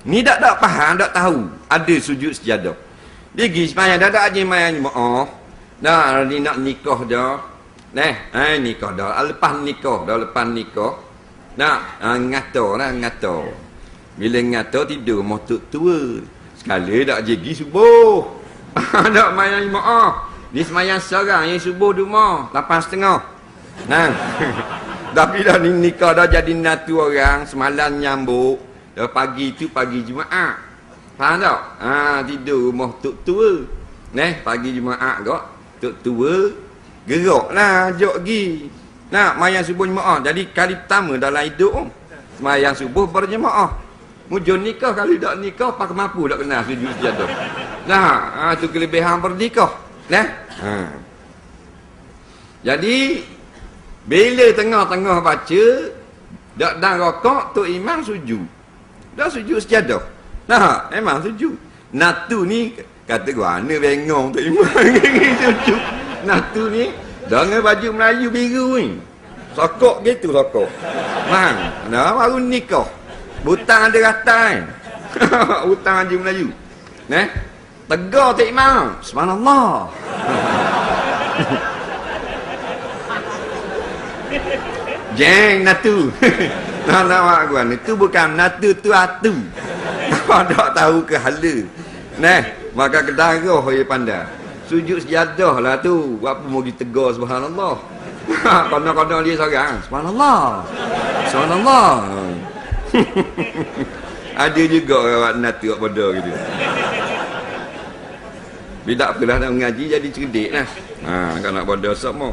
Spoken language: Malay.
Ni tak faham, tak tahu ada sujud sejadah. Dia pergi sembahyang dah aje main jemaah. Dah dia nak nikah dah. Nikah dah. Lepas nikah. Nak ngata. Bila ngata tidur mau tua. Sekali dak pergi subuh. Dak main jemaah. Dia sembahyang seorang yang subuh di rumah 8.30. Nah. Tapi dah ni nikah dah jadi natu orang semalam nyambuk. Dah pagi tu pagi Jumaat. Faham tak? Tidur rumah tok tua. Pagi Jumaat kok tok tua geraklah ajak pergi. Nak mayang subuh jemaah. Jadi kali pertama dalam hidup sembahyang subuh berjemaah. Mujur nikah kali tak nikah pak mampu tak kenal sujud sejadah. Tu kelebihan bernikah. Jadi bila tengah-tengah baca dak dan rakaat tu imam sujud. Dah sujud sejadah. Memang sujud. Natu ni kata mana bengong tu imam sujud. Natu ni dengan baju Melayu biru ni. Sokok gitu sokok. Baru nikah. Butang ada ratai. Butang baju Melayu. Tegar tak imam. Subhanallah. Jeng natu. Nama gua itu bukan natu tu atu. Kau tak tahu ke hala. Maka kedarah dia pandai. Sujud sejadah lah tu. Apa mau ditegur subhanallah. Kadang-kadang dia seorang. Subhanallah. Ada juga orang natu kat bodoh gitu. Bila apalah nak mengaji jadi cerdik lah. Kalau nak bodoh semua.